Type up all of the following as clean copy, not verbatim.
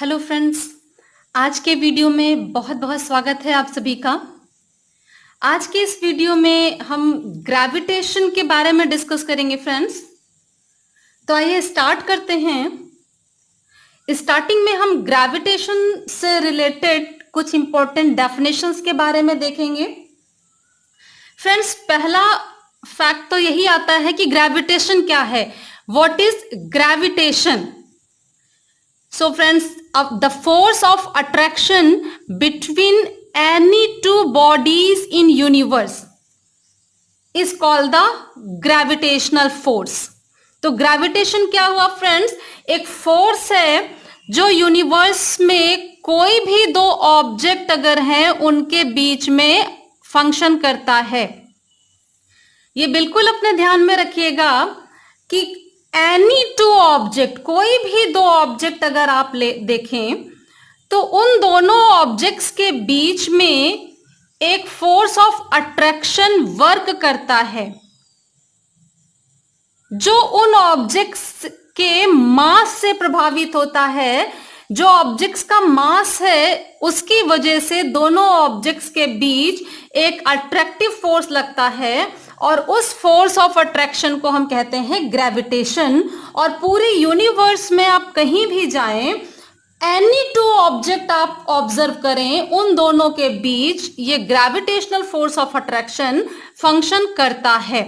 Hello friends, आज के video में बहुत बहुत स्वागत है आप सभी का। आज के इस वीडियो में हम ग्रेविटेशन के बारे में डिस्कस करेंगे फ्रेंड्स। तो आइए स्टार्ट करते हैं। स्टार्टिंग में हम ग्रेविटेशन से रिलेटेड कुछ इंपॉर्टेंट डेफिनेशंस के बारे में देखेंगे। फ्रेंड्स, पहला फैक्ट तो यही आता है कि ग्रेविटेशन क्या है। What is gravitation? So friends, the force of attraction between any two bodies in universe is called the gravitational force. तो ग्रेविटेशन क्या हुआ फ्रेंड्स? एक फोर्स है जो यूनिवर्स में कोई भी दो ऑब्जेक्ट अगर हैं उनके बीच में फंक्शन करता है। ये बिल्कुल अपने ध्यान में रखिएगा कि एनी टू ऑब्जेक्ट, कोई भी दो ऑब्जेक्ट अगर आप देखें तो उन दोनों ऑब्जेक्ट्स के बीच में एक फोर्स ऑफ अट्रैक्शन वर्क करता है जो उन ऑब्जेक्ट्स के मास से प्रभावित होता है। जो ऑब्जेक्ट्स का मास है उसकी वजह से दोनों ऑब्जेक्ट्स के बीच एक अट्रैक्टिव फोर्स लगता है और उस फोर्स ऑफ अट्रैक्शन को हम कहते हैं ग्रेविटेशन। और पूरे यूनिवर्स में आप कहीं भी जाएं, एनी टू ऑब्जेक्ट आप ऑब्जर्व करें, उन दोनों के बीच ये gravitational force of attraction function करता है।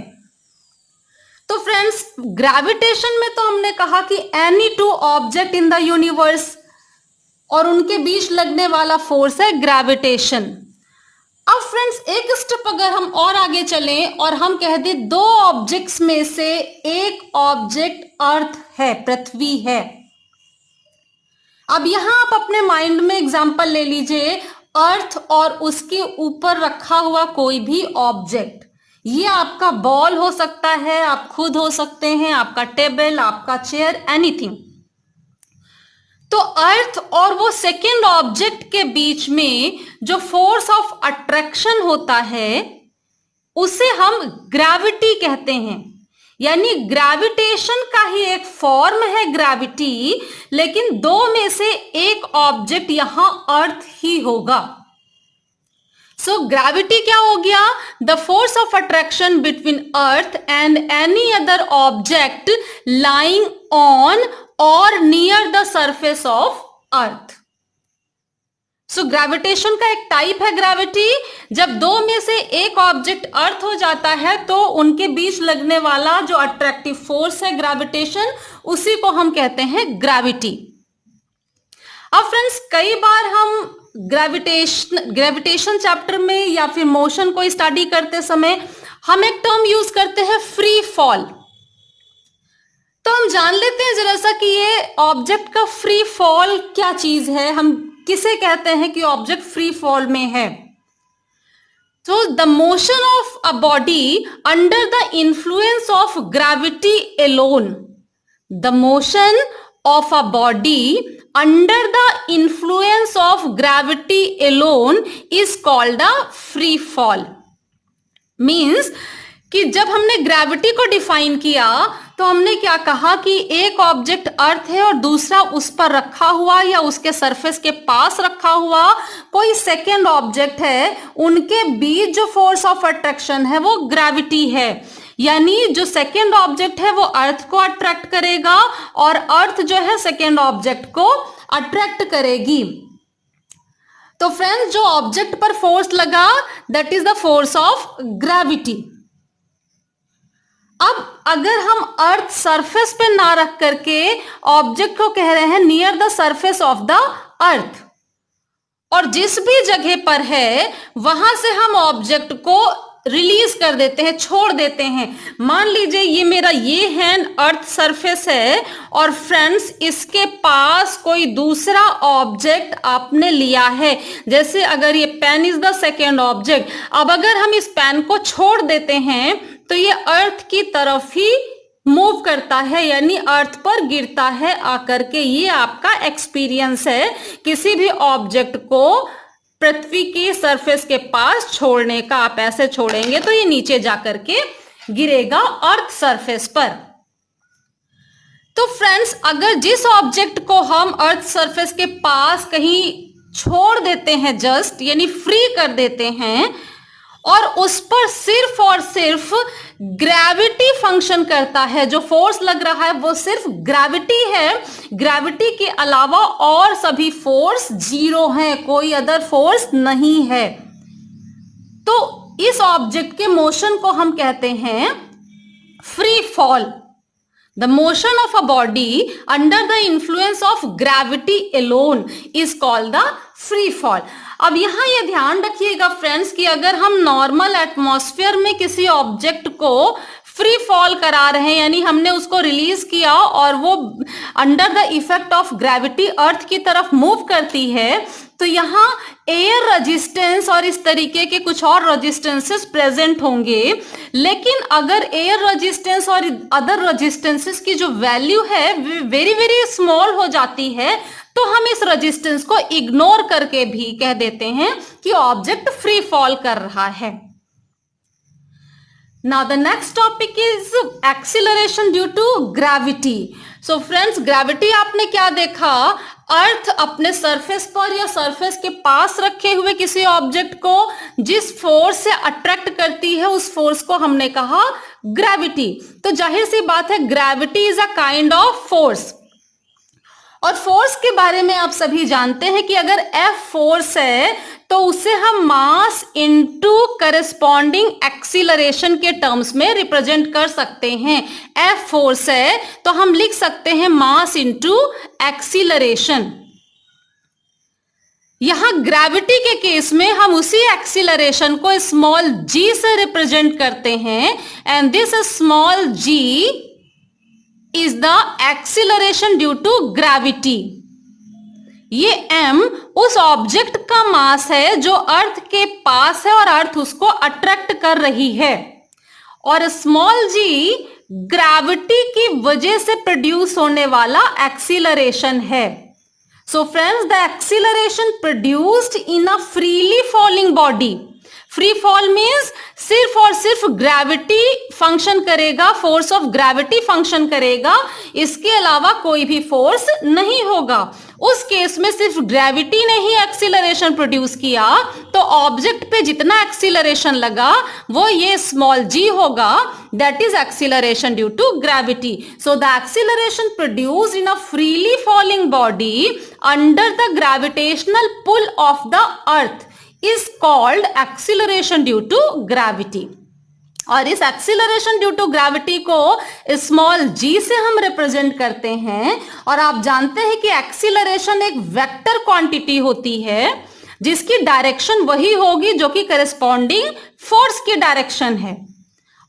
तो फ्रेंड्स, ग्रेविटेशन में तो हमने कहा कि any two object in the universe और उनके बीच लगने वाला फोर्स है ग्रेविटेशन। अब फ्रेंड्स, एक स्टेप अगर हम और आगे चलें और हम कह दें दो ऑब्जेक्ट्स में से एक ऑब्जेक्ट अर्थ है, पृथ्वी है। अब यहां आप अपने माइंड में एग्जांपल ले लीजिए, अर्थ और उसके ऊपर रखा हुआ कोई भी ऑब्जेक्ट। ये आपका बॉल हो सकता है, आप खुद हो सकते हैं, आपका टेबल, आपका चेयर, एनीथिंग। तो अर्थ और वो सेकेंड ऑब्जेक्ट के बीच में जो फोर्स ऑफ अट्रैक्शन होता है उसे हम ग्रेविटी कहते हैं। यानी ग्रेविटेशन का ही एक फॉर्म है ग्रेविटी, लेकिन दो में से एक ऑब्जेक्ट यहां अर्थ ही होगा। सो ग्रेविटी क्या हो गया? The force of attraction between earth and any other object lying on or near the surface of earth. So gravitation का एक टाइप है ग्रेविटी। जब दो में से एक ऑब्जेक्ट अर्थ हो जाता है तो उनके बीच लगने वाला जो अट्रैक्टिव फोर्स है ग्रेविटेशन, उसी को हम कहते हैं ग्रेविटी। अब फ्रेंड्स, कई बार हम ग्रेविटेशन चैप्टर में या फिर मोशन को स्टडी करते समय हम एक टर्म यूज करते हैं, फ्री फॉल। तो हम जान लेते हैं जरा सा कि ये ऑब्जेक्ट का फ्री फॉल क्या चीज है, हम किसे कहते हैं कि ऑब्जेक्ट फ्री फॉल में है। तो the motion of a body under the influence of gravity alone, the motion of a body under the influence of gravity alone is called a free fall. Means कि जब हमने gravity को define किया तो हमने क्या कहा कि एक ऑब्जेक्ट अर्थ है और दूसरा उस पर रखा हुआ या उसके सरफेस के पास रखा हुआ कोई सेकेंड ऑब्जेक्ट है, उनके बीच जो फोर्स ऑफ अट्रैक्शन है वो ग्रेविटी है। यानी जो सेकेंड ऑब्जेक्ट है वो अर्थ को अट्रैक्ट करेगा और अर्थ जो है सेकेंड ऑब्जेक्ट को अट्रैक्ट करेगी। तो फ्रेंड्स, जो ऑब्जेक्ट पर फोर्स लगा that is the force of gravity. अब अगर हम अर्थ सरफेस पे ना रख करके ऑब्जेक्ट को कह रहे हैं near the surface of the अर्थ, और जिस भी जगह पर है वहां से हम ऑब्जेक्ट को रिलीज कर देते हैं, छोड़ देते हैं। मान लीजिए ये मेरा ये हैंड अर्थ सरफेस है और फ्रेंड्स इसके पास कोई दूसरा ऑब्जेक्ट आपने लिया है। जैसे अगर ये pen is the second object, अब अगर हम इस पेन को छोड़ देते हैं तो ये अर्थ की तरफ ही मूव करता है, यानी अर्थ पर गिरता है आकर के। ये आपका एक्सपीरियंस है किसी भी ऑब्जेक्ट को पृथ्वी की सरफेस के पास छोड़ने का। आप ऐसे छोड़ेंगे तो ये नीचे जाकर के गिरेगा अर्थ सरफेस पर। तो फ्रेंड्स, अगर जिस ऑब्जेक्ट को हम अर्थ सरफेस के पास कहीं छोड़ देते हैं, जस्ट यानी फ्री कर देते हैं, और उस पर सिर्फ और सिर्फ ग्रेविटी फंक्शन करता है, जो फोर्स लग रहा है वो सिर्फ ग्रेविटी है, ग्रेविटी के अलावा और सभी फोर्स जीरो हैं, कोई अदर फोर्स नहीं है, तो इस ऑब्जेक्ट के मोशन को हम कहते हैं free fall. The motion of a body under the influence of gravity alone is called the free fall. अब यहाँ ये ध्यान रखिएगा फ्रेंड्स कि अगर हम नॉर्मल एटमॉस्फेयर में किसी ऑब्जेक्ट को फ्री फॉल करा रहे हैं, यानी हमने उसको रिलीज किया और वो under the effect of gravity earth की तरफ मूव करती है, तो यहाँ एयर रेजिस्टेंस और इस तरीके के कुछ और रेजिस्टेंसेस प्रेजेंट होंगे। लेकिन अगर एयर रेजिस्टेंस और अदर रेजिस्टेंसेस की जो वैल्यू है वेरी वेरी स्मॉल हो जाती है, तो हम इस रेजिस्टेंस को इग्नोर करके भी कह देते हैं कि ऑब्जेक्ट फ्री फॉल कर रहा है। Now the next topic is acceleration due to gravity. So friends, gravity आपने क्या देखा, अर्थ अपने सरफेस पर या सरफेस के पास रखे हुए किसी ऑब्जेक्ट को जिस फोर्स से अट्रैक्ट करती है, उस फोर्स को हमने कहा ग्रेविटी। तो जाहिर सी बात है, gravity is a kind of force, और फोर्स के बारे में आप सभी जानते हैं कि अगर F फोर्स है तो उसे हम मास इनटू करस्पॉन्डिंग एक्सीलरेशन के टर्म्स में रिप्रेजेंट कर सकते हैं। F फोर्स है तो हम लिख सकते हैं मास इनटू एक्सीलरेशन। यहां ग्रेविटी के केस में हम उसी एक्सीलरेशन को स्मॉल g से रिप्रेजेंट करते हैं, and this small g is the acceleration due to gravity. ये m उस ऑब्जेक्ट का मास है जो अर्थ के पास है और अर्थ उसको अट्रैक्ट कर रही है, और स्मॉल g ग्रेविटी की वजह से प्रोड्यूस होने वाला एक्सीलरेशन है। So friends, the acceleration produced in a freely falling body, free fall means सिर्फ और सिर्फ ग्रेविटी फंक्शन करेगा, फोर्स ऑफ ग्रेविटी फंक्शन करेगा, इसके अलावा कोई भी फोर्स नहीं होगा। उस केस में सिर्फ ग्रेविटी ने ही एक्सीलरेशन प्रोड्यूस किया, तो ऑब्जेक्ट पे जितना एक्सीलरेशन लगा वो ये स्मॉल g होगा, that is acceleration due to gravity. So the acceleration produced in a freely falling body under the gravitational pull of the earth is called acceleration due to gravity। और इस acceleration due to gravity को small g से हम represent करते हैं, और आप जानते हैं कि acceleration एक वेक्टर क्वांटिटी होती है जिसकी डायरेक्शन वही होगी जो कि करस्पॉन्डिंग फोर्स की डायरेक्शन है,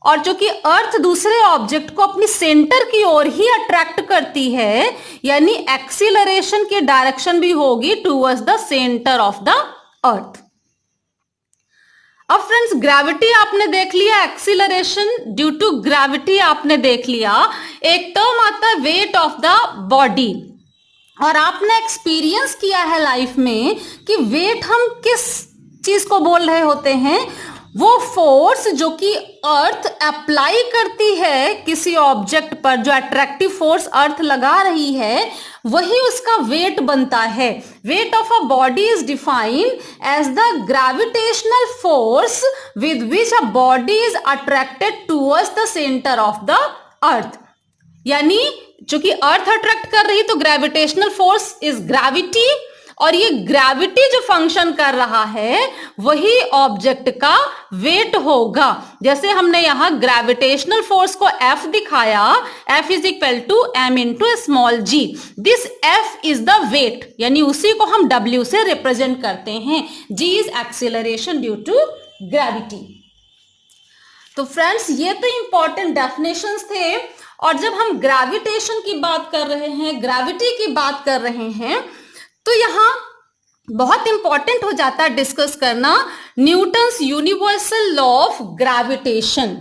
और जो कि अर्थ दूसरे ऑब्जेक्ट को अपनी सेंटर की ओर ही अट्रैक्ट करती है, यानी एक्सीलरेशन की डायरेक्शन भी होगी towards the centre of the अर्थ। अब फ्रेंड्स, ग्रेविटी आपने देख लिया, एक्सीलरेशन ड्यू टू ग्रेविटी आपने देख लिया, एक टर्म आता है वेट ऑफ द बॉडी, और आपने एक्सपीरियंस किया है लाइफ में कि वेट हम किस चीज को बोल रहे होते हैं, वो फोर्स जो कि अर्थ अप्लाई करती है किसी ऑब्जेक्ट पर, जो अट्रैक्टिव फोर्स अर्थ लगा रही है, वही उसका वेट बनता है। Weight of a body is defined as the gravitational force with which a body is attracted towards the centre of the earth. यानी चूंकि अर्थ अट्रैक्ट कर रही तो ग्रेविटेशनल फोर्स इज ग्रेविटी, और ये ग्रेविटी जो फंक्शन कर रहा है वही ऑब्जेक्ट का वेट होगा। जैसे हमने यहां ग्रेविटेशनल फोर्स को F दिखाया, F is equal to m into small g, this F is the weight, यानी उसी को हम W से रिप्रेजेंट करते हैं। G is acceleration due to gravity. तो फ्रेंड्स, ये तो इंपॉर्टेंट डेफिनेशंस थे, और जब हम ग्रेविटेशन की बात कर रहे हैं, ग्रेविटी की बात कर रहे हैं, तो यहां बहुत इंपॉर्टेंट हो जाता है डिस्कस करना Newton's universal law of gravitation.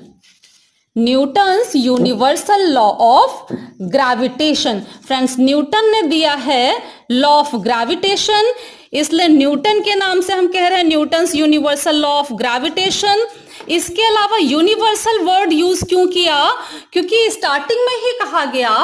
Newton's universal law of gravitation. Friends, Newton ने दिया है लॉ ऑफ ग्रेविटेशन, इसलिए न्यूटन के नाम से हम कह रहे हैं Newton's universal law of gravitation. इसके अलावा यूनिवर्सल वर्ड यूज क्यों किया, क्योंकि स्टार्टिंग में ही कहा गया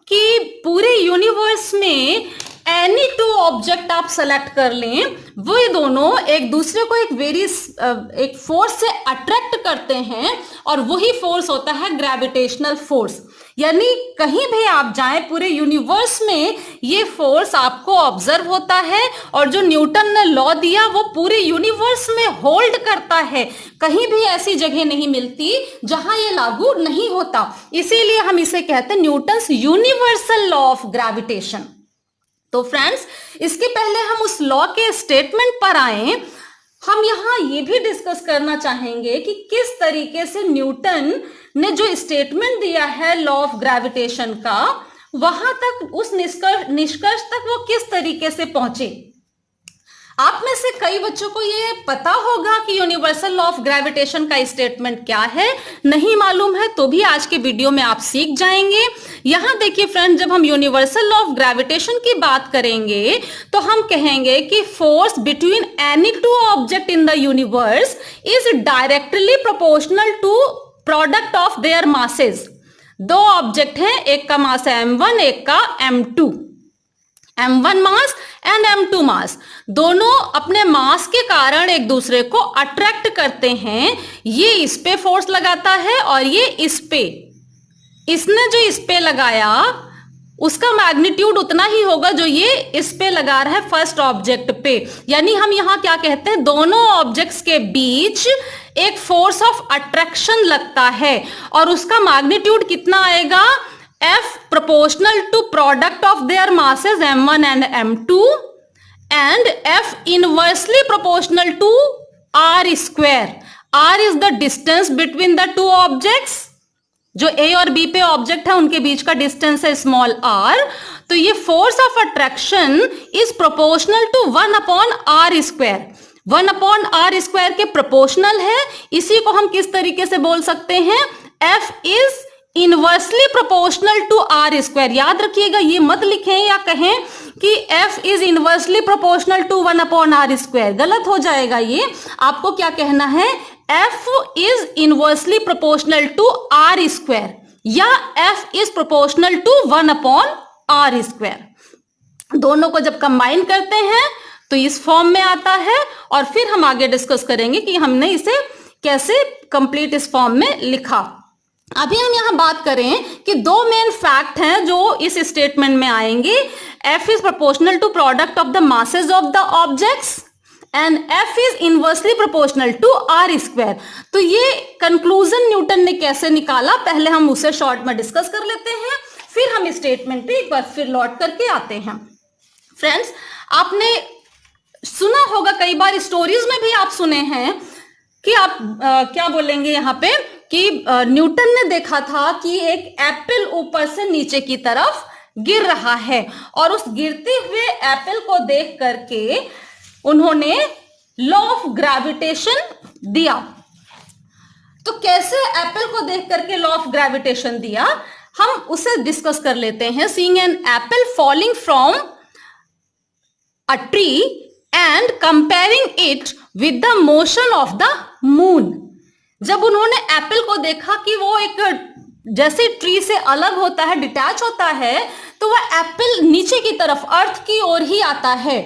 कि पूरे यूनिवर्स में एनी टू ऑब्जेक्ट आप सेलेक्ट कर लें, वो दोनों एक दूसरे को एक फोर्स से अट्रैक्ट करते हैं, और वही फोर्स होता है ग्रेविटेशनल फोर्स। यानी कहीं भी आप जाएं पूरे यूनिवर्स में ये फोर्स आपको ऑब्जर्व होता है, और जो न्यूटन ने लॉ दिया वो पूरे यूनिवर्स में होल्ड करता है। कहीं भी ऐसी जगह नहीं मिलती जहां ये लागू नहीं होता, इसीलिए हम इसे कहते हैं Newton's universal law of gravitation. तो फ्रेंड्स, इसके पहले हम उस लॉ के स्टेटमेंट पर आए, हम यहां ये भी डिस्कस करना चाहेंगे कि किस तरीके से न्यूटन ने जो स्टेटमेंट दिया है लॉ ऑफ ग्रेविटेशन का, वहां तक उस निष्कर्ष तक वो किस तरीके से पहुंचे। आप में से कई बच्चों को ये पता होगा कि यूनिवर्सल लॉ ऑफ ग्रेविटेशन का स्टेटमेंट क्या है, नहीं मालूम है तो भी आज के वीडियो में आप सीख जाएंगे। यहां देखिए फ्रेंड, जब हम यूनिवर्सल लॉ ऑफ ग्रेविटेशन की बात करेंगे तो हम कहेंगे कि force between any two object in the universe is directly proportional to product of their masses. दो ऑब्जेक्ट हैं, एक का मास है m1, एक का m2। m1 mass and m2 मास, दोनों अपने मास के कारण एक दूसरे को अट्रैक्ट करते हैं। ये इस पे फोर्स लगाता है और ये इस पे। इसने जो इस पे लगाया उसका मैग्नीट्यूड उतना ही होगा जो ये इस पे लगा रहा है फर्स्ट ऑब्जेक्ट पे। यानी हम यहां क्या कहते हैं, दोनों ऑब्जेक्ट्स के बीच एक फोर्स ऑफ अट्रैक्शन लगता है, और उसका मैग्नीट्यूड कितना आएगा, F proportional to product of their masses m1 and m2 and F inversely proportional to r square। r is the distance between the two objects। जो A और B पे object है उनके बीच का डिस्टेंस है स्मॉल r। तो ये force of attraction is proportional to 1/r square. 1/r square के प्रोपोर्शनल है। इसी को हम किस तरीके से बोल सकते हैं, F is inversely proportional to r square. याद रखिएगा, ये मत लिखें या कहें कि F is inversely proportional to 1/r square, गलत हो जाएगा। ये आपको क्या कहना है, F is inversely proportional to r square, या F is proportional to 1/r square. दोनों को जब कंबाइन करते हैं तो इस फॉर्म में आता है, और फिर हम आगे डिस्कस करेंगे कि हमने इसे कैसे कंप्लीट इस फॉर्म में लिखा। अभी हम यहां बात करें कि दो मेन फैक्ट हैं जो इस स्टेटमेंट में आएंगे। F is proportional to product of the masses of the objects and F is inversely proportional to r square. तो ये कंक्लूजन न्यूटन ने कैसे निकाला, पहले हम उसे शॉर्ट में डिस्कस कर लेते हैं, फिर हम स्टेटमेंट पे एक बार फिर लौट करके आते हैं। फ्रेंड्स, आपने सुना होगा, कई बार स्टोरीज में भी आप सुने हैं कि आप क्या बोलेंगे यहाँ पे कि न्यूटन ने देखा था कि एक एप्पल ऊपर से नीचे की तरफ गिर रहा है, और उस गिरते हुए एप्पल को देख करके उन्होंने लॉ ऑफ ग्रेविटेशन दिया। तो कैसे एप्पल को देख करके लॉ ऑफ ग्रेविटेशन दिया, हम उसे डिस्कस कर लेते हैं। Seeing an apple falling from a tree and comparing it with the motion of the moon. जब उन्होंने एप्पल को देखा कि वो एक जैसे ट्री से अलग होता है, डिटैच होता है, तो वह एप्पल नीचे की तरफ अर्थ की ओर ही आता है,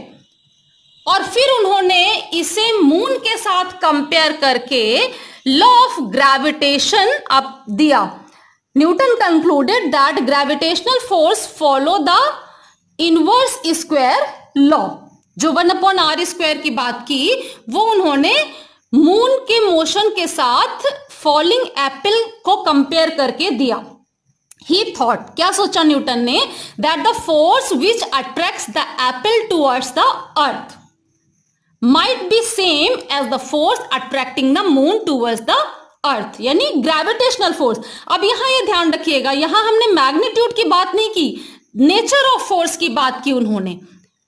और फिर उन्होंने इसे मून के साथ कंपेयर करके लॉ ऑफ ग्रेविटेशन अब दिया। Newton concluded that gravitational force follow the inverse square law. जो 1/r स्क्वायर की बात की वो उन्होंने मून के मोशन के साथ फॉलिंग एप्पल को कंपेयर करके दिया। ही थॉट, क्या सोचा न्यूटन ने, that the force which attracts the apple towards the earth might be same as the force attracting the moon towards the earth, यानी ग्रेविटेशनल फोर्स। अब यहां ये ध्यान रखिएगा, यहां हमने मैग्नीट्यूड की बात नहीं की, नेचर ऑफ फोर्स की बात की उन्होंने।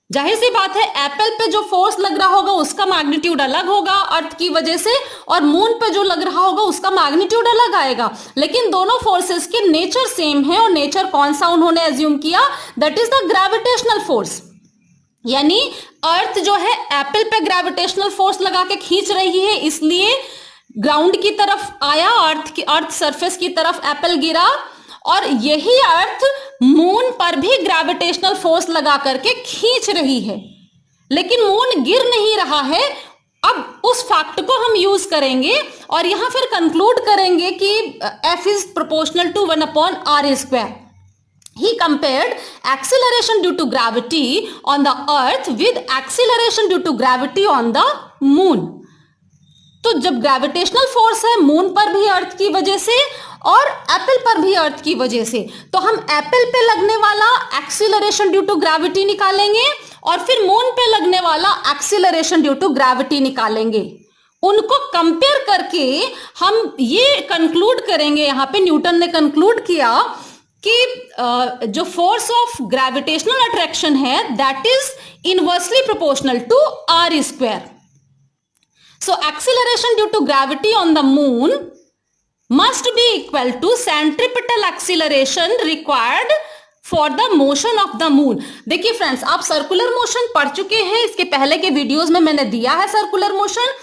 जाहिर सी बात है, एप्पल पे जो फोर्स लग रहा होगा उसका मैग्नीट्यूड अलग होगा अर्थ की वजह से, और मून पे जो लग रहा होगा उसका मैग्नीट्यूड अलग आएगा, लेकिन दोनों फोर्सेस के नेचर सेम है। और नेचर कौन सा उन्होंने एज्यूम किया, that is the gravitational force. यानी अर्थ जो है एप्पल पे ग्रेविटेशनल फोर्स लगा के खींच रही है, इसलिए ग्राउंड की तरफ आया, अर्थ सरफेस की तरफ एप्पल गिरा, और यही अर्थ मून पर भी ग्रेविटेशनल फोर्स लगा करके खींच रही है, लेकिन मून गिर नहीं रहा है। अब उस फैक्ट को हम यूज करेंगे और यहां फिर कंक्लूड करेंगे कि F is proportional to 1/r²। He compared acceleration due to gravity on the earth with acceleration due to gravity on the moon। तो जब ग्रेविटेशनल फोर्स है मून पर भी अर्थ की वजह से और एप्पल पर भी अर्थ की वजह से, तो हम एप्पल पे लगने वाला एक्सीलरेशन ड्यू टू ग्रेविटी निकालेंगे और फिर मून पे लगने वाला एक्सीलरेशन ड्यू टू ग्रेविटी निकालेंगे। उनको कंपेयर करके हम ये कंक्लूड करेंगे, यहां पे न्यूटन ने कंक्लूड किया कि जो फोर्स ऑफ ग्रेविटेशनल अट्रैक्शन है that is inversely proportional to r²। So acceleration due to gravity on the moon must be equal to centripetal acceleration required for the motion of the moon। देखिए friends, आप circular motion पढ़ चुके हैं, इसके पहले के videos में मैंने दिया है सर्कुलर मोशन।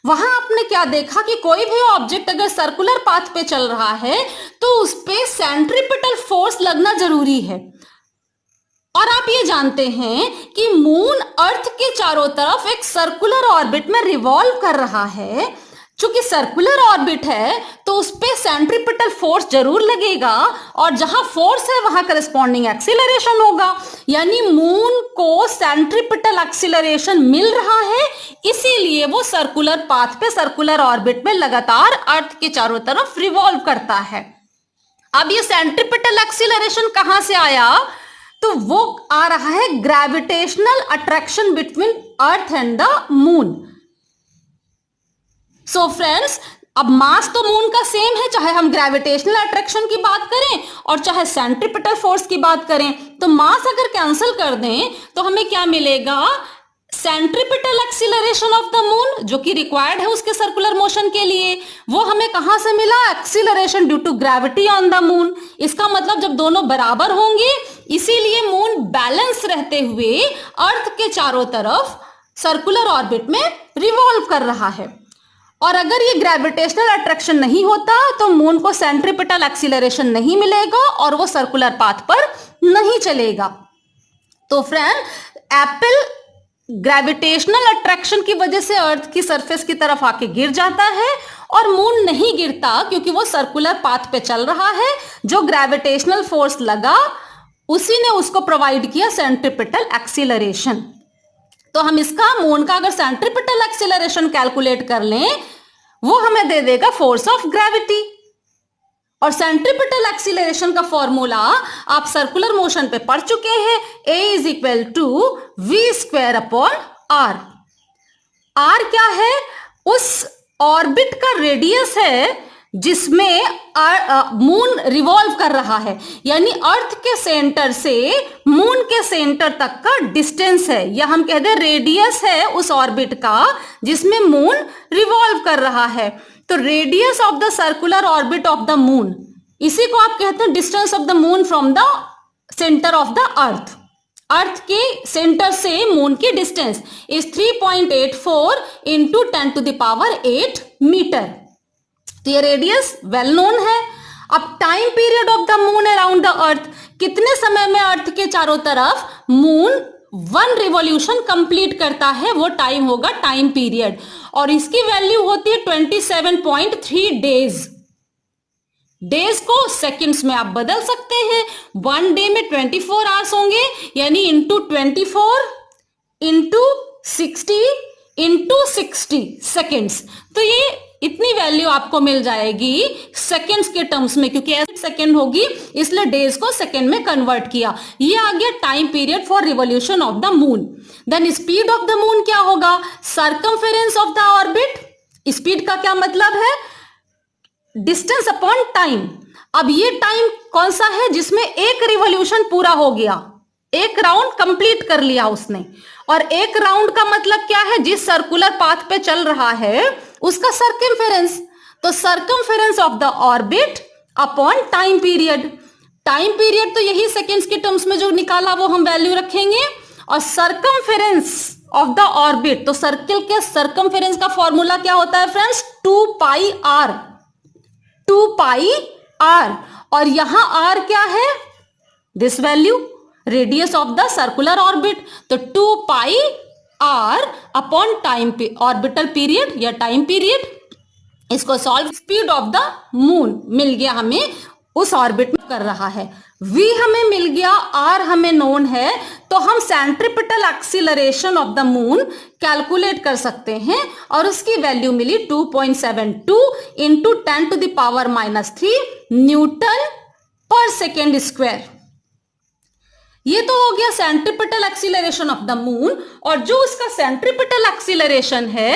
वहां आपने क्या देखा कि कोई भी ऑब्जेक्ट अगर सर्कुलर पाथ पे चल रहा है तो उस पे सेंट्रीपिटल फोर्स लगना जरूरी है। और आप ये जानते हैं कि मून अर्थ के चारों तरफ एक सर्कुलर ऑर्बिट में रिवॉल्व कर रहा है। चूंकि सर्कुलर ऑर्बिट है तो उस पे सेंट्रीपिटल फोर्स जरूर लगेगा और जहां फोर्स है वहां करस्पॉन्डिंग एक्सीलरेशन होगा, यानी मून को सेंट्रीपिटल एक्सीलरेशन मिल रहा है, इसीलिए वो सर्कुलर पाथ पे सर्कुलर ऑर्बिट में लगातार अर्थ के चारों तरफ रिवॉल्व करता है। अब ये सेंट्रीपिटल एक्सीलरेशन कहां से आया? तो वो आ रहा है gravitational attraction between earth and the moon. So friends, अब मास तो मून का सेम है, चाहे हम ग्रेविटेशनल अट्रैक्शन की बात करें और चाहे सेंट्रीपिटल फोर्स की बात करें। तो मास अगर कैंसिल कर दें तो हमें क्या मिलेगा? Centripetal acceleration of the moon, जो कि रिक्वायर्ड है उसके सर्कुलर मोशन के लिए, वो हमें कहां से मिला? Acceleration due to gravity on the moon. इसका मतलब जब दोनों बराबर होंगे, इसीलिए मून बैलेंस रहते हुए अर्थ के चारों तरफ सर्कुलर ऑर्बिट में रिवॉल्व कर रहा है। और अगर ये ग्रेविटेशनल अट्रैक्शन नहीं होता तो मून को सेंट्रीपिटल एक्सीलरेशन नहीं मिलेगा और वो सर्कुलर पाथ पर नहीं चलेगा। तो फ्रेंड, एप्पल ग्रेविटेशनल अट्रैक्शन की वजह से अर्थ की सरफेस की तरफ आके गिर जाता है और मून नहीं गिरता क्योंकि वो सर्कुलर पाथ पे चल रहा है। जो ग्रेविटेशनल फोर्स लगा उसी ने उसको प्रोवाइड किया सेंट्रीपिटल एक्सीलरेशन। तो हम इसका मून का अगर सेंट्रीपिटल एक्सीलरेशन कैलकुलेट कर लें, वो हमें दे देगा फोर्स ऑफ ग्रेविटी। और सेंट्रीपिटल एक्सीलरेशन का फॉर्मूला आप सर्कुलर मोशन पे पढ़ चुके हैं, A is equal to v²/r। r क्या है? उस ऑर्बिट का रेडियस है जिसमें मून रिवॉल्व कर रहा है, यानी अर्थ के सेंटर से मून के सेंटर तक का डिस्टेंस है, या हम कह दें रेडियस है उस ऑर्बिट का जिसमें मून रिवॉल्व कर रहा है। तो radius of the circular orbit of the moon, इसी को आप कहते हैं distance of the moon from the centre of the earth. Earth के सेंटर से मून की डिस्टेंस इज 3.84 इंटू 10⁸ मीटर। तो ये रेडियस वेल नोन है। अब time period of the moon around the earth, कितने समय में अर्थ के चारों तरफ मून 1 रिवॉल्यूशन कंप्लीट करता है, वो टाइम होगा टाइम पीरियड, और इसकी वैल्यू होती है 27.3 डेज। डेज को सेकंड्स में आप बदल सकते हैं। 1 डे में 24 आवर्स होंगे, यानी इंटू 24 इंटू 60 इंटू 60 सेकेंड्स। तो ये इतनी वैल्यू आपको मिल जाएगी सेकेंड्स के टर्म्स में, क्योंकि ऐसे सेकेंड होगी इसलिए डेज को सेकेंड में कन्वर्ट किया। ये आ गया time period for revolution of the moon. Then speed of the moon क्या होगा? Circumference of the orbit. Speed का क्या मतलब है? Distance upon time. अब ये टाइम कौन सा है? जिसमें एक रिवॉल्यूशन पूरा हो गया, एक राउंड कंप्लीट कर लिया उसने। और एक राउंड का मतलब क्या है? जिस सर्कुलर पाथ पे चल रहा है उसका सर्कमफेरेंस। तो circumference of the orbit upon time period. Time period तो यही सेकेंड्स के टर्म्स में जो निकाला वो हम वैल्यू रखेंगे, और सर्कमफेरेंस ऑफ द ऑर्बिट, तो सर्किल के सर्कमफेरेंस का फॉर्मूला क्या होता है फ्रेंड्स? 2πr। 2πr। और यहां r क्या है? This value, radius of the circular orbit, तो 2 pi r upon time orbital period या टाइम पीरियड, इसको solve, speed of the moon मिल गया हमें, उस ऑर्बिट में कर रहा है, v हमें मिल गया, r हमें नोन है, तो हम centripetal acceleration of the moon calculate कर सकते हैं और उसकी वैल्यू मिली 2.72 into 10 to the power -3 newton per second square. ये तो हो गया centripetal acceleration of the moon, और जो उसका सेंट्रीपिटल एक्सीलरेशन है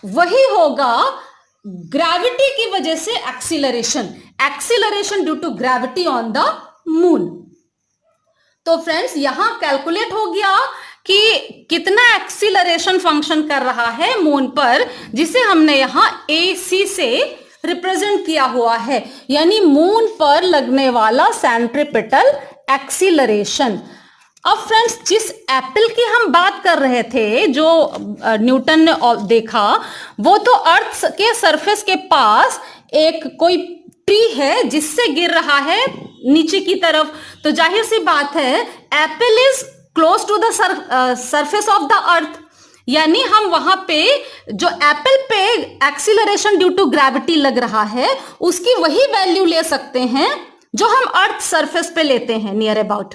वही होगा ग्रेविटी की वजह से acceleration due to gravity on the moon. तो फ्रेंड्स यहां कैलकुलेट हो गया कि कितना एक्सीलरेशन फंक्शन कर रहा है मून पर, जिसे हमने यहां AC से रिप्रेजेंट किया हुआ है, यानी मून पर लगने वाला सेंट्रीपिटल एक्सीलरेशन। अब फ्रेंड्स जिस एप्पल की हम बात कर रहे थे, जो न्यूटन ने देखा, वो तो अर्थ के सरफेस के पास एक कोई ट्री है जिससे गिर रहा है नीचे की तरफ, तो जाहिर सी बात है apple is close to the surface of the earth, यानी हम वहां पे जो एप्पल पे एक्सीलरेशन ड्यू टू ग्रेविटी लग रहा है उसकी वही वैल्यू ले सकते हैं जो हम अर्थ सरफेस पे लेते हैं नियर अबाउट।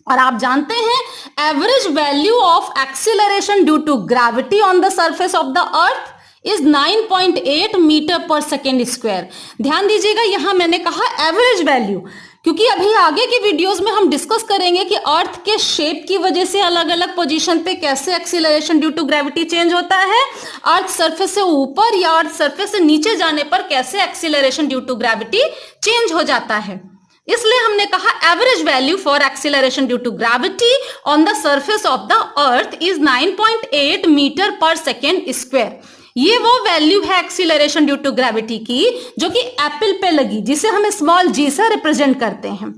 और आप जानते हैं average value of acceleration due to gravity on the surface of the earth is 9.8 metre per second square. ध्यान दीजिएगा, यहां मैंने कहा एवरेज वैल्यू, क्योंकि अभी आगे की वीडियोस में हम डिस्कस करेंगे कि अर्थ के शेप की वजह से अलग अलग पोजीशन पे कैसे acceleration due to gravity change होता है, अर्थ सरफेस से ऊपर या अर्थ सरफेस से नीचे जाने पर कैसे acceleration due to gravity change हो जाता है। इसलिए हमने कहा average value for acceleration due to gravity on the surface of the earth is 9.8 metre per second square. ये वो वैल्यू है एक्सीलरेशन ड्यू टू ग्रेविटी की जो कि एप्पल पे लगी, जिसे हम स्मॉल जी से रिप्रेजेंट करते हैं।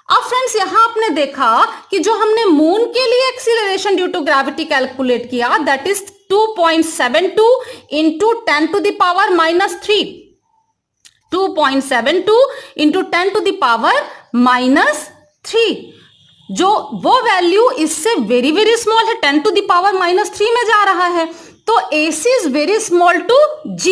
अब फ्रेंड्स यहां आपने देखा कि जो हमने मून के लिए acceleration due to gravity calculate किया, that is 2.72 into 10 to the power -3, 2.72 into 10 to the power -3, जो वो वैल्यू इससे वेरी वेरी स्मॉल है, 10 टू द पावर -3 में जा रहा है, तो AC is very small to G।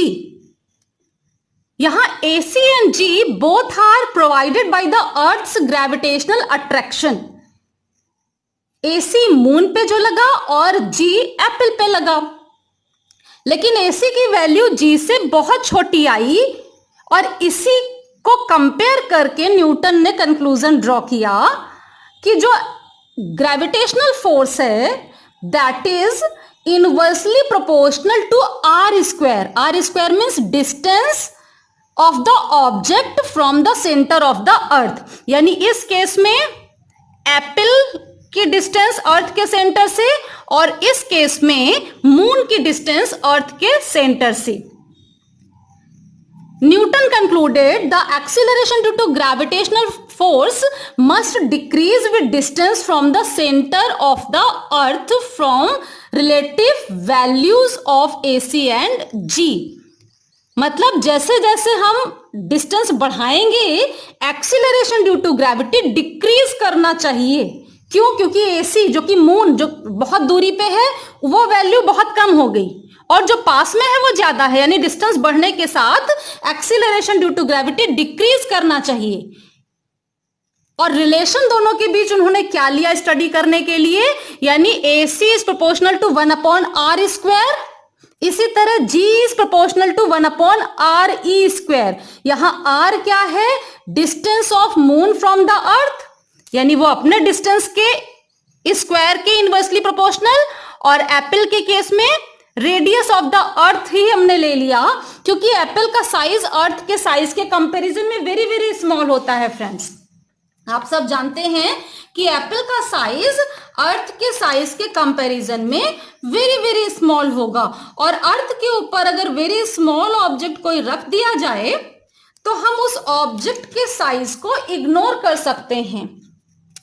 यहां AC and G both are provided by the earth's gravitational attraction. AC moon पे जो लगा और G एप्पल पे लगा, लेकिन AC की वैल्यू G से बहुत छोटी आई, और इसी को कंपेयर करके न्यूटन ने कंक्लूजन ड्रॉ किया कि जो ग्रेविटेशनल फोर्स है that is inversely proportional to r square. r square means distance of the object from the centre of the earth, यानी इस केस में एप्पल की डिस्टेंस अर्थ के सेंटर से और इस केस में मून की डिस्टेंस अर्थ के सेंटर से। Newton concluded the acceleration due to gravitational force must decrease with distance from the center of the earth from relative values of AC and G। मतलब जैसे जैसे हम डिस्टेंस बढ़ाएंगे acceleration due to gravity decrease करना चाहिए। क्यों? क्योंकि AC जो कि मून जो बहुत दूरी पे है वो वैल्यू बहुत कम हो गई, और जो पास में है वो ज्यादा है, यानी डिस्टेंस बढ़ने के साथ acceleration due to gravity decrease करना चाहिए। और रिलेशन दोनों के बीच उन्होंने क्या लिया स्टडी करने के लिए, यानी AC is proportional to 1/r square, इसी तरह G is proportional to 1/re square. यहां R क्या है? Distance of moon from the earth, यानी वो अपने डिस्टेंस के स्क्वायर के इनवर्सली प्रोपोर्शनल, और एप्पल के केस में रेडियस ऑफ द अर्थ ही हमने ले लिया, क्योंकि एप्पल का साइज अर्थ के साइज के कंपैरिजन में वेरी वेरी स्मॉल होता है। फ्रेंड्स आप सब जानते हैं कि एप्पल का साइज अर्थ के साइज के कंपैरिजन में वेरी वेरी स्मॉल होगा, और अर्थ के ऊपर अगर वेरी स्मॉल ऑब्जेक्ट कोई रख दिया जाए तो हम उस ऑब्जेक्ट के साइज को इग्नोर कर सकते हैं।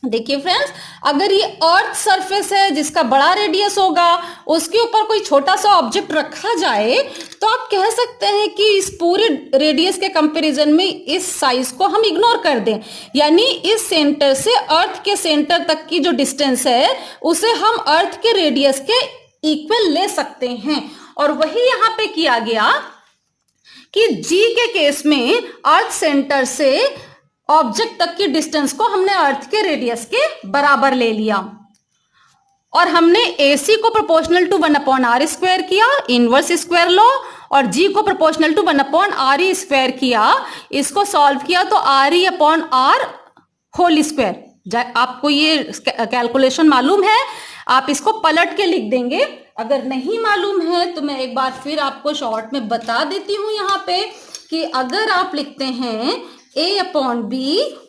देखिए फ्रेंड्स, अगर ये अर्थ सरफेस है जिसका बड़ा रेडियस होगा, उसके ऊपर कोई छोटा सा ऑब्जेक्ट रखा जाए, तो आप कह सकते हैं कि इस पूरे रेडियस के कंपैरिजन में इस साइज को हम इग्नोर कर दें। यानी इस सेंटर से अर्थ के सेंटर तक की जो डिस्टेंस है उसे हम अर्थ के रेडियस के इक्वल ले सकते हैं। और वही यहां पे किया गया कि जी के केस में अर्थ सेंटर से ऑब्जेक्ट तक की डिस्टेंस को हमने अर्थ के रेडियस के बराबर ले लिया और हमने AC को प्रोपोर्शनल टू 1/r स्क्वायर किया, इनवर्स स्क्वायर लॉ, और G को प्रोपोर्शनल टू 1/re स्क्वायर किया। इसको सॉल्व किया तो RE/r होल स्क्वायर। आपको ये कैलकुलेशन मालूम है, आप इसको पलट के लिख देंगे। अगर नहीं मालूम है तो मैं एक बार फिर आपको शॉर्ट में बता देती हूं यहाँ पे कि अगर आप लिखते हैं A/B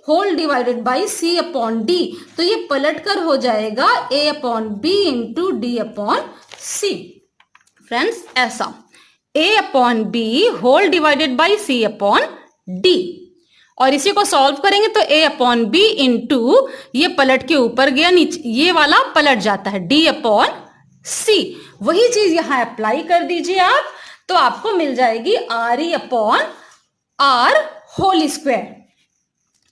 whole divided by C/D, तो ये पलट कर हो जाएगा A/B इंटू D/C। फ्रेंड्स, ऐसा A/B whole divided by C/D, और इसी को सॉल्व करेंगे तो A/B इंटू ये पलट के ऊपर गया, नीचे ये वाला पलट जाता है D/C। वही चीज यहां अप्लाई कर दीजिए आप, तो आपको मिल जाएगी RE/r होल स्क्वायर।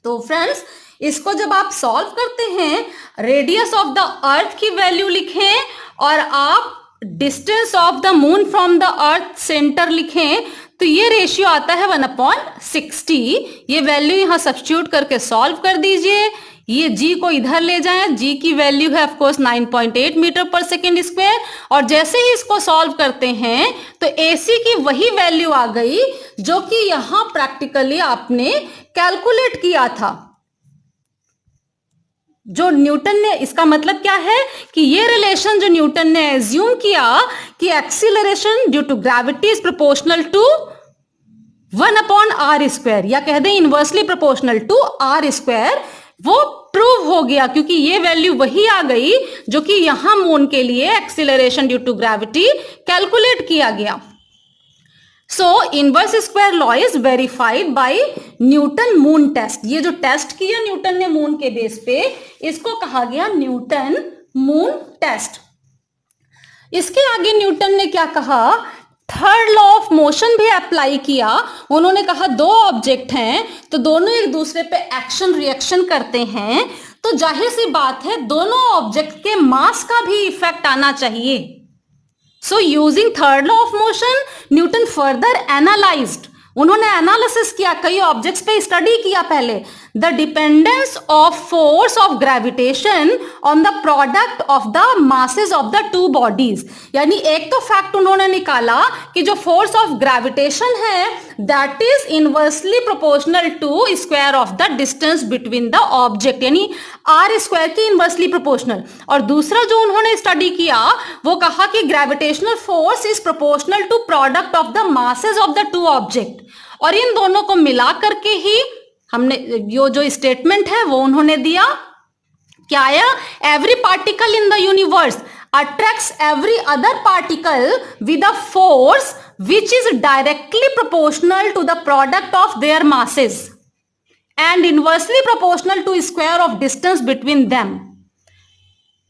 तो फ्रेंड्स, इसको जब आप सॉल्व करते हैं, रेडियस ऑफ द अर्थ की वैल्यू लिखें और आप distance of the moon from the earth centre लिखें, तो ये रेशियो आता है 1/60। ये वैल्यू यहां सब्स्टिट्यूट करके सॉल्व कर दीजिए। ये G को इधर ले जाएं, G की वैल्यू है of course 9.8 metre per second square, और जैसे ही इसको सॉल्व करते हैं तो AC की वही वैल्यू आ गई जो कि यहां प्रैक्टिकली आपने कैलकुलेट किया था, जो न्यूटन ने। इसका मतलब क्या है कि ये रिलेशन जो न्यूटन ने एज्यूम किया कि acceleration due to gravity is proportional to 1/r square, या कह दें inversely proportional to r square, वो प्रूव हो गया, क्योंकि ये वैल्यू वही आ गई जो कि यहां मून के लिए acceleration due to gravity calculate किया गया। So inverse square law is verified by Newton moon test. ये जो टेस्ट किया न्यूटन ने मून के बेस पे, इसको कहा गया न्यूटन मून टेस्ट। इसके आगे न्यूटन ने क्या कहा, थर्ड लॉ ऑफ मोशन भी अप्लाई किया। उन्होंने कहा दो ऑब्जेक्ट हैं तो दोनों एक दूसरे पे एक्शन रिएक्शन करते हैं, तो जाहिर सी बात है दोनों ऑब्जेक्ट के मास का भी इफेक्ट आना चाहिए। So using third law of motion, Newton further analysed, उन्होंने एनालिसिस किया, कई ऑब्जेक्ट्स पे स्टडी किया पहले, the dependence of force of gravitation on the product of the masses of the two bodies. यानी एक तो फैक्ट उन्होंने निकाला कि जो फोर्स ऑफ ग्रेविटेशन है that is inversely proportional to square of the distance between the object, यानी r square की इनवर्सली प्रोपोर्शनल। और दूसरा जो उन्होंने स्टडी किया वो कहा कि gravitational force is proportional to product of the masses of the two object, और इन दोनों को मिला करके ही हमने जो स्टेटमेंट है वो उन्होंने दिया। क्या आया, every particle in the universe attracts every other particle with a force which is directly proportional to the product of their masses and inversely proportional to square of distance between them.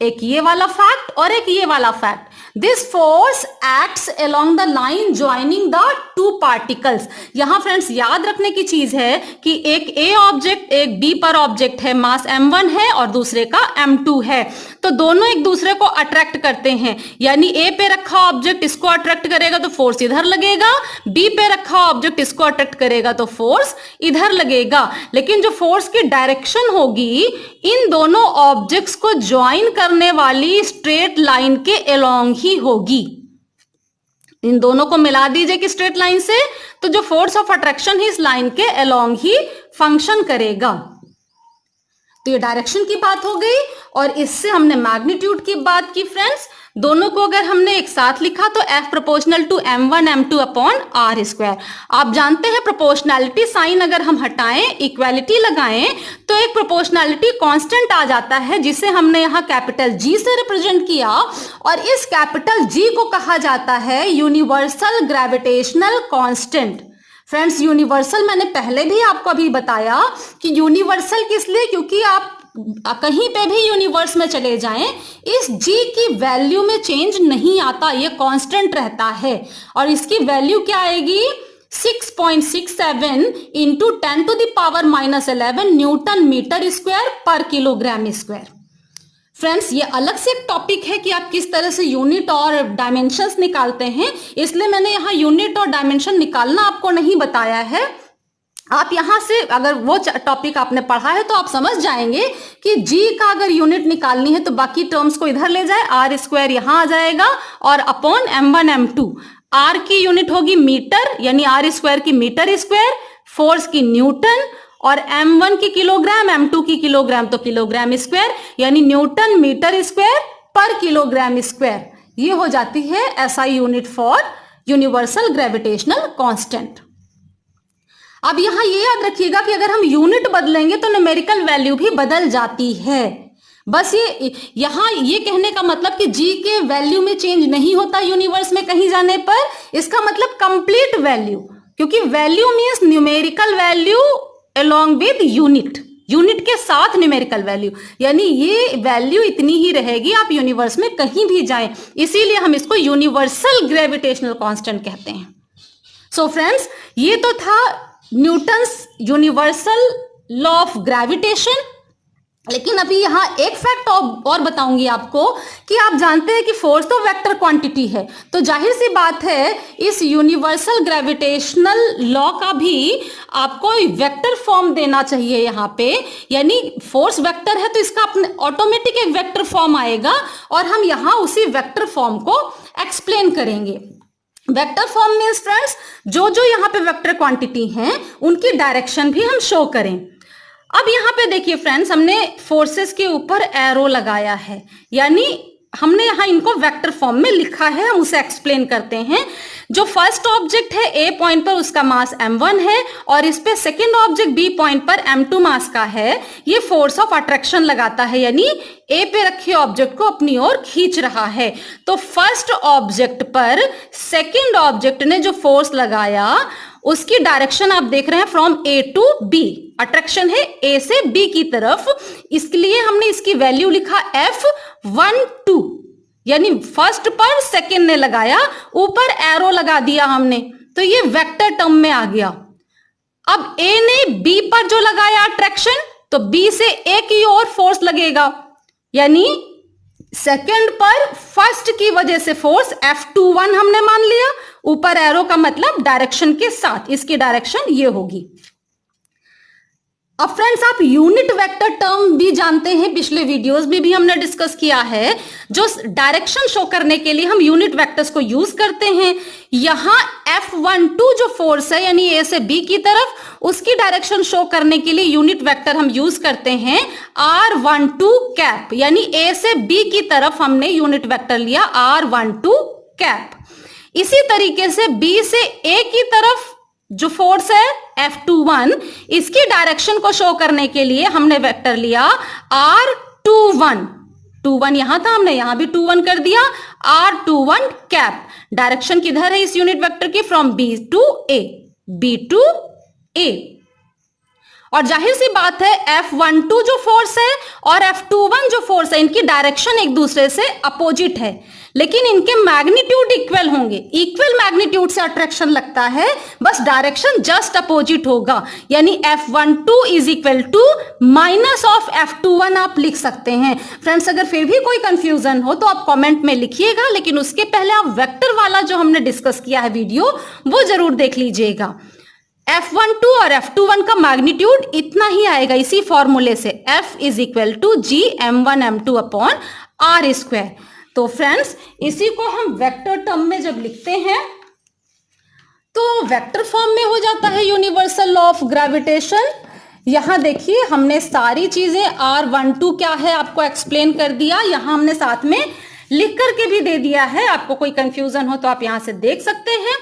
एक ये वाला fact और एक ये वाला fact, this force acts along the line joining the two particles. यहां friends याद रखने की चीज है कि एक A ऑब्जेक्ट एक B पर ऑब्जेक्ट है, मास m1 है और दूसरे का m2 है, तो दोनों एक दूसरे को अट्रैक्ट करते हैं। यानी A पे रखा ऑब्जेक्ट इसको अट्रैक्ट करेगा तो फोर्स इधर लगेगा, B पे रखा ऑब्जेक्ट इसको अट्रैक्ट करेगा तो फोर्स इधर लगेगा। लेकिन जो फोर्स की डायरेक्शन होगी इन दोनों ऑब्जेक्ट्स को ज्वाइन करने वाली स्ट्रेट लाइन के अलोंग ही होगी। इन दोनों को मिला दीजिए कि स्ट्रेट लाइन से, तो जो फोर्स ऑफ अट्रैक्शन है इस लाइन के अलोंग ही फंक्शन करेगा। तो ये डायरेक्शन की बात हो गई, और इससे हमने मैग्नीट्यूड की बात की फ्रेंड्स। दोनों को अगर हमने एक साथ लिखा तो F proportional to m1 m2 upon r square. आप जानते हैं प्रोपोर्शनैलिटी साइन अगर हम हटाएं, इक्वालिटी लगाएं, तो एक प्रोपोर्शनैलिटी कांस्टेंट आ जाता है जिसे हमने यहां कैपिटल G से रिप्रेजेंट किया, और इस कैपिटल G को कहा जाता है universal gravitational constant. Friends, universal मैंने पहले भी आपको अभी बताया कि यूनिवर्सल किस लिए, क्योंकि आप कहीं पे भी यूनिवर्स में चले जाएं, इस g की वैल्यू में चेंज नहीं आता, ये कांस्टेंट रहता है। और इसकी वैल्यू क्या आएगी? 6.67 इंटू 10⁻⁻11 न्यूटन मीटर स्क्वायर पर किलोग्राम स्क्वायर। फ्रेंड्स, ये अलग से एक टॉपिक है कि आप किस तरह से यूनिट और डायमेंशंस निकालते हैं, इसलिए मैंने यहाँ यूनिट और डायमेंशन निकालना आपको नहीं बताया है। आप यहां से अगर वो टॉपिक आपने पढ़ा है तो आप समझ जाएंगे कि g का अगर यूनिट निकालनी है तो बाकी टर्म्स को इधर ले जाए, आर स्क्वायर यहां आ जाएगा और अपॉन m1 m2। r की यूनिट होगी मीटर, यानी आर स्क्वायर की मीटर स्क्वायर, फोर्स की न्यूटन, और m1 की किलोग्राम, m2 की किलोग्राम, तो किलोग्राम स्क्वायर, यानी न्यूटन मीटर स्क्वायर पर किलोग्राम स्क्वायर। ये हो जाती है SI unit for universal gravitational constant. अब यहां ये याद रखिएगा कि अगर हम यूनिट बदलेंगे तो न्यूमेरिकल वैल्यू भी बदल जाती है। बस ये यहां ये कहने का मतलब कि g के वैल्यू में चेंज नहीं होता यूनिवर्स में कहीं जाने पर, इसका मतलब कंप्लीट वैल्यू, क्योंकि value means numerical value along with unit, unit के साथ न्यूमेरिकल वैल्यू, यानी ये वैल्यू इतनी ही रहेगी आप यूनिवर्स में कहीं भी जाएं, इसीलिए हम इसको यूनिवर्सल ग्रेविटेशनल कांस्टेंट कहते हैं। सो फ्रेंड्स, ये तो था Newton's universal law of gravitation. लेकिन अभी यहां एक फैक्ट और बताऊंगी आपको कि आप जानते हैं कि फोर्स तो वेक्टर क्वांटिटी है, तो जाहिर सी बात है इस यूनिवर्सल ग्रेविटेशनल लॉ का भी आपको वेक्टर फॉर्म देना चाहिए यहाँ पे, यानी फोर्स वेक्टर है तो इसका अपने ऑटोमेटिक एक वेक्टर फॉर्म आएगा और हम यहाँ उसी वेक्टर फॉर्म को एक्सप्लेन करेंगे। वेक्टर फॉर्म मीन्स फ्रेंड्स, जो जो यहाँ पे वेक्टर क्वांटिटी हैं उनकी डायरेक्शन भी हम शो करें। अब यहाँ पे देखिए फ्रेंड्स, हमने फोर्सेस के ऊपर एरो लगाया है, यानी हमने यहाँ इनको वेक्टर फॉर्म में लिखा है, हम उसे एक्सप्लेन करते हैं। जो फर्स्ट ऑब्जेक्ट है ए पॉइंट पर उसका मास m1 है और इस पे सेकेंड ऑब्जेक्ट बी पॉइंट पर m2 मास का है। ये फोर्स ऑफ अट्रैक्शन लगाता है, यानी ए पे रखे ऑब्जेक्ट को अपनी ओर खींच रहा है। तो फर्स्ट ऑब्जेक्ट पर सेकेंड ऑब्जेक्ट ने जो फोर्स लगाया उसकी डायरेक्शन आप देख रहे हैं from A to B, attraction है ए से बी की तरफ, इसलिए हमने इसकी वैल्यू लिखा F12, यानी फर्स्ट पर सेकेंड ने लगाया, ऊपर एरो लगा दिया हमने, तो ये वेक्टर टर्म में आ गया। अब ए ने बी पर जो लगाया अट्रैक्शन, तो बी से ए की ओर फोर्स लगेगा, यानी सेकेंड पर फर्स्ट की वजह से फोर्स F21 हमने मान लिया, ऊपर एरो का मतलब डायरेक्शन के साथ, इसकी डायरेक्शन ये होगी। अब फ्रेंड्स, आप यूनिट वेक्टर टर्म भी जानते हैं, पिछले वीडियोस में भी हमने डिस्कस किया है, जो डायरेक्शन शो करने के लिए हम यूनिट वेक्टर्स को यूज करते हैं। यहां F12 जो फोर्स है, यानी ए से बी की तरफ, उसकी डायरेक्शन शो करने के लिए यूनिट वेक्टर हम यूज करते हैं R12 कैप, यानी ए से बी की तरफ हमने यूनिट वेक्टर लिया R12 कैप। इसी तरीके से बी से ए की तरफ जो फोर्स है F21, इसकी डायरेक्शन को शो करने के लिए हमने वेक्टर लिया R21, 21 यहां था, हमने यहां भी 21 कर दिया, R21 कैप। डायरेक्शन किधर है इस यूनिट वेक्टर की? From B to A, B to A. और जाहिर सी बात है F12 जो फोर्स है और F21 जो फोर्स है, इनकी डायरेक्शन एक दूसरे से अपोजिट है, लेकिन इनके मैग्नीट्यूड इक्वल होंगे। इक्वल मैग्नीट्यूड से अट्रैक्शन लगता है, बस डायरेक्शन जस्ट अपोजिट होगा, यानी F12 is equal to minus of F21 आप लिख सकते हैं। फ्रेंड्स, अगर फिर भी कोई कंफ्यूजन हो तो आप कमेंट में लिखिएगा, लेकिन उसके पहले आप वेक्टर वाला जो हमने डिस्कस किया है वीडियो, वो जरूर देख लीजिएगा। F12 और F21 का मैग्नीट्यूड इतना ही आएगा, इसी फॉर्मूले से, F is equal to G m1 m2 upon R square. तो फ्रेंड्स, इसी को हम वेक्टर टर्म में जब लिखते हैं तो वेक्टर फॉर्म में हो जाता है यूनिवर्सल लॉ ऑफ ग्रेविटेशन। यहां देखिए, हमने सारी चीजें R12 क्या है आपको एक्सप्लेन कर दिया, यहां हमने साथ में लिख करके भी दे दिया है। आपको कोई कंफ्यूजन हो तो आप यहां से देख सकते हैं।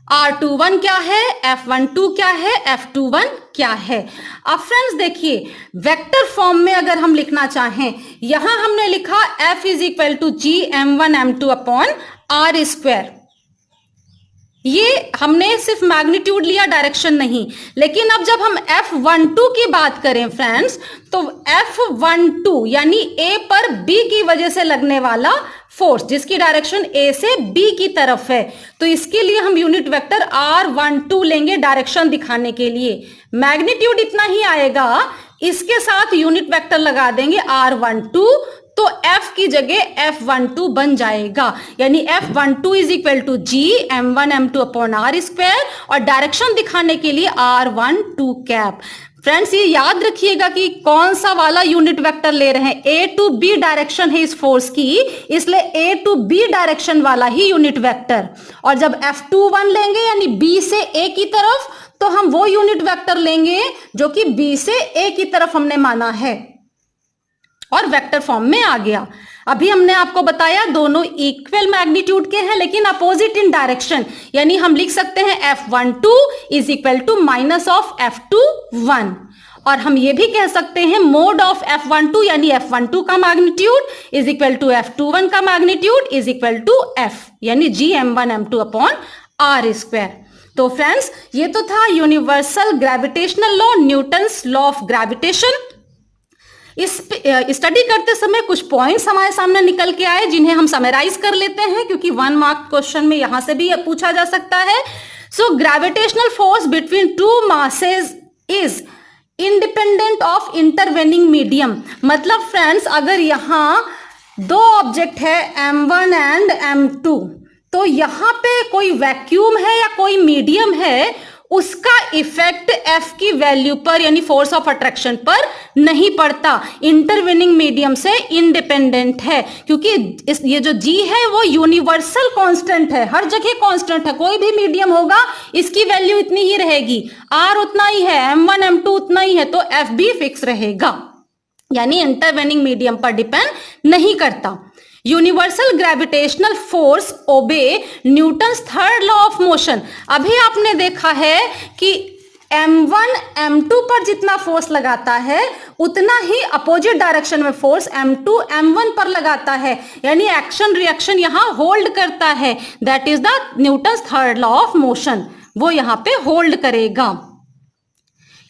R21 क्या है, F12 क्या है, F21 क्या है। अब फ्रेंड्स देखिए, वेक्टर फॉर्म में अगर हम लिखना चाहें, यहां हमने लिखा F is equal to G m1 m2 upon R square. ये हमने सिर्फ मैग्नीट्यूड लिया, डायरेक्शन नहीं। लेकिन अब जब हम F12 की बात करें फ्रेंड्स, तो F12 यानी A पर B की वजह से लगने वाला फोर्स, जिसकी डायरेक्शन A से B की तरफ है, तो इसके लिए हम यूनिट वेक्टर R12 लेंगे डायरेक्शन दिखाने के लिए। मैग्नीट्यूड इतना ही आएगा, इसके साथ यूनिट वेक्टर लगा देंगे R12, तो F की जगह F12 बन जाएगा। यानी F12 is equal to G M1 M2 upon R square, और डायरेक्शन दिखाने के लिए R12 कैप। फ्रेंड्स ये याद रखिएगा कि कौन सा वाला यूनिट वेक्टर ले रहे हैं, A टू B डायरेक्शन है इस फोर्स की, इसलिए A टू B डायरेक्शन वाला ही यूनिट वेक्टर। और जब F21 लेंगे यानी B से A की तरफ, तो हम वो यूनिट वेक्टर लेंगे जो कि B से A की तरफ हमने माना है, और वेक्टर फॉर्म में आ गया। अभी हमने आपको बताया दोनों इक्वल मैग्नीट्यूड के हैं लेकिन अपोजिट इन डायरेक्शन, यानी हम लिख सकते हैं F12 is equal to minus of F21, और हम ये भी कह सकते हैं मोड ऑफ F12 यानी F12 का magnitude is equal to F21 का magnitude is equal to F यानी G M1 M2 upon R square. तो फ्रेंड्स ये तो था universal gravitational law, Newton's law of gravitation. इस स्टडी करते समय कुछ पॉइंट्स हमारे सामने निकल के आए जिन्हें हम समराइज कर लेते हैं, क्योंकि 1 मार्क क्वेश्चन में यहां से भी पूछा जा सकता है। So gravitational force between two masses is independent of intervening medium. मतलब फ्रेंड्स अगर यहां दो ऑब्जेक्ट है M1 एंड M2, तो यहां पे कोई वैक्यूम है या कोई मीडियम है, उसका इफेक्ट F की वैल्यू पर यानी फोर्स ऑफ अट्रैक्शन पर नहीं पड़ता, इंटरवेनिंग मीडियम से इंडिपेंडेंट है। क्योंकि ये जो G है वो यूनिवर्सल कांस्टेंट है, हर जगह कांस्टेंट है, कोई भी मीडियम होगा इसकी वैल्यू इतनी ही रहेगी, R उतना ही है, M1 M2 उतना ही है, तो F भी फिक्स रहेगा, यानी इंटरवेनिंग मीडियम पर डिपेंड नहीं करता। Universal gravitational force obey Newton's third law of motion. अभी आपने देखा है कि M1 M2 पर जितना फोर्स लगाता है उतना ही अपोजिट डायरेक्शन में फोर्स M2 M1 पर लगाता है, यानी एक्शन रिएक्शन यहां होल्ड करता है, that is the Newton's third law of motion, वो यहां पे होल्ड करेगा।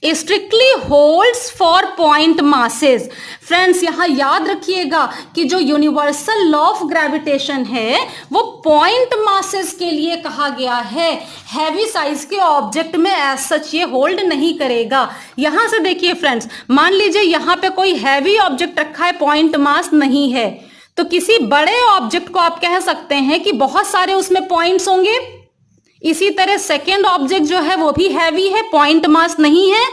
Strictly holds for point masses. Friends यहां याद रखिएगा कि जो यूनिवर्सल लॉ ऑफ ग्रेविटेशन है वो पॉइंट मासेस के लिए कहा गया है, हैवी साइज के ऑब्जेक्ट में एज सच ये होल्ड नहीं करेगा। यहां से देखिए फ्रेंड्स, मान लीजिए यहां पे कोई हैवी ऑब्जेक्ट रखा है, पॉइंट मास नहीं है, तो किसी बड़े ऑब्जेक्ट को आप कह सकते हैं कि बहुत सारे उसमें पॉइंट्स होंगे। इसी तरह सेकेंड ऑब्जेक्ट जो है वो भी हैवी है, पॉइंट मास नहीं है,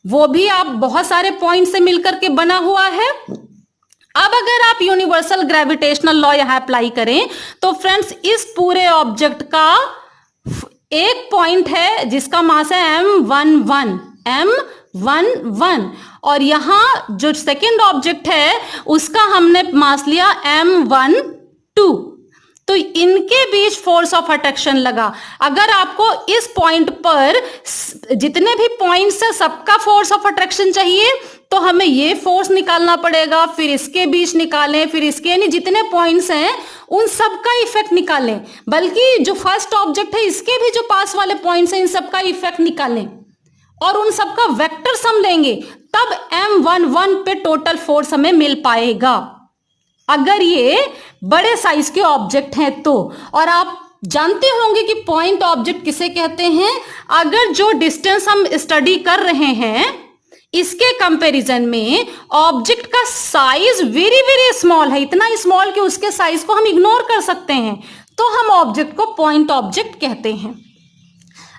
वो भी आप बहुत सारे पॉइंट से मिलकर के बना हुआ है। अब अगर आप यूनिवर्सल ग्रेविटेशनल लॉ यहां अप्लाई करें तो फ्रेंड्स इस पूरे ऑब्जेक्ट का एक पॉइंट है जिसका मास है M11, और यहां जो सेकेंड ऑब्जेक्ट है उसका हमने मास लिया M12, तो इनके बीच फोर्स ऑफ अट्रैक्शन लगा। अगर आपको इस पॉइंट पर जितने भी पॉइंट्स है सबका फोर्स ऑफ अट्रैक्शन चाहिए तो हमें ये फोर्स निकालना पड़ेगा, फिर इसके बीच निकालें, फिर इसके, यानी जितने पॉइंट्स हैं उन सबका इफेक्ट निकालें, बल्कि जो फर्स्ट ऑब्जेक्ट है इसके भी जो पास वाले पॉइंट्स हैं इन सबका इफेक्ट निकालें और उन सबका वेक्टर सम लेंगे, तब M11 पे टोटल फोर्स हमें मिल पाएगा, अगर ये बड़े साइज के ऑब्जेक्ट हैं तो। और आप जानते होंगे कि पॉइंट ऑब्जेक्ट किसे कहते हैं, अगर जो डिस्टेंस हम स्टडी कर रहे हैं इसके कंपैरिजन में ऑब्जेक्ट का साइज वेरी वेरी स्मॉल है, इतना स्मॉल कि उसके साइज को हम इग्नोर कर सकते हैं, तो हम ऑब्जेक्ट को पॉइंट ऑब्जेक्ट कहते हैं।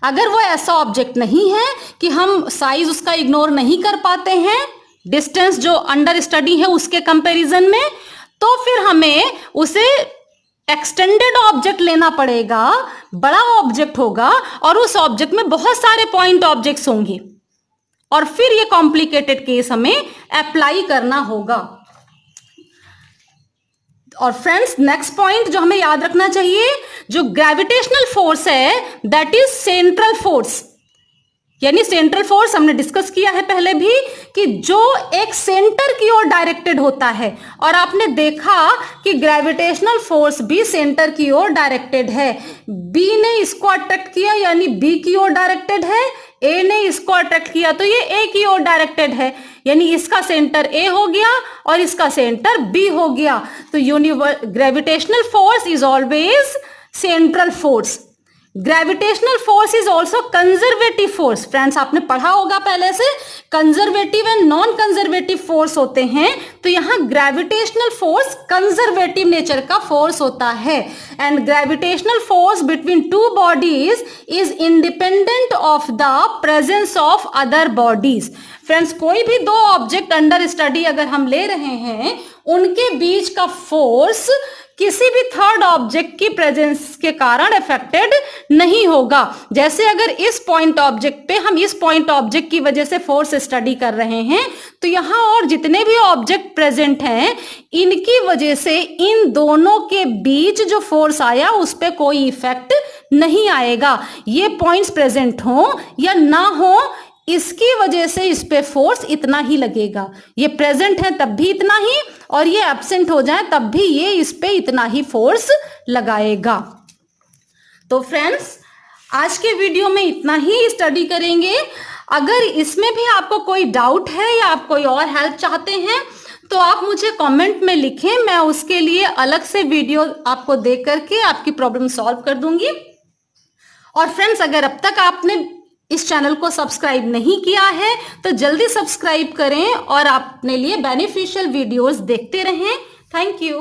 अगर वो ऐसा ऑब्जेक्ट नहीं है कि हम साइज उसका इग्नोर नहीं कर पाते हैं डिस्टेंस जो अंडर स्टडी है उसके कंपैरिजन में, तो फिर हमें उसे एक्सटेंडेड ऑब्जेक्ट लेना पड़ेगा, बड़ा ऑब्जेक्ट होगा और उस ऑब्जेक्ट में बहुत सारे पॉइंट ऑब्जेक्ट्स होंगे, और फिर ये कॉम्प्लिकेटेड केस हमें अप्लाई करना होगा। और फ्रेंड्स नेक्स्ट पॉइंट जो हमें याद रखना चाहिए, जो ग्रेविटेशनल फोर्स है दैट इज सेंट्रल फोर्स, यानी सेंट्रल फोर्स हमने डिस्कस किया है पहले भी कि जो एक सेंटर की ओर डायरेक्टेड होता है, और आपने देखा कि ग्रेविटेशनल फोर्स भी सेंटर की ओर डायरेक्टेड है। बी ने इसको अट्रैक्ट किया यानी बी की ओर डायरेक्टेड है, ए ने इसको अट्रैक्ट किया तो ये ए की ओर डायरेक्टेड है, यानी इसका सेंटर ए हो गया और इसका सेंटर बी हो गया। तो gravitational force is always central force. Gravitational force is also conservative force. Friends, आपने पढ़ा होगा पहले से, conservative and non conservative force होते हैं, तो यहां ग्रेविटेशनल फोर्स कंजर्वेटिव नेचर का फोर्स होता है। And gravitational force between two bodies is independent of the presence of other bodies. Friends, कोई भी दो ऑब्जेक्ट अंडर स्टडी अगर हम ले रहे हैं, उनके बीच का फोर्स किसी भी थर्ड ऑब्जेक्ट की प्रेजेंस के कारण अफेक्टेड नहीं होगा। जैसे अगर इस पॉइंट ऑब्जेक्ट पे हम इस पॉइंट ऑब्जेक्ट की वजह से फोर्स स्टडी कर रहे हैं, तो यहां और जितने भी ऑब्जेक्ट प्रेजेंट हैं, इनकी वजह से इन दोनों के बीच जो फोर्स आया उस पे कोई इफेक्ट नहीं आएगा। ये पॉइंट्स प्रेजेंट हो या ना हो, इसकी वजह से इस पे फोर्स इतना ही लगेगा। ये प्रेजेंट है तब भी इतना ही, और ये एब्सेंट हो जाए तब भी ये इस पे इतना ही फोर्स लगाएगा। तो फ्रेंड्स, आज के वीडियो में इतना ही स्टडी करेंगे। अगर इसमें भी आपको कोई डाउट है या आप कोई और हेल्प चाहते हैं तो आप मुझे कमेंट में लिखें, मैं उसके लिए अलग से वीडियो आपको दे करके आपकी प्रॉब्लम सॉल्व कर दूंगी। और फ्रेंड्स, अगर अब तक आपने इस चैनल को सब्सक्राइब नहीं किया है तो जल्दी सब्सक्राइब करें और अपने लिए बेनिफिशियल वीडियोस देखते रहें। Thank you.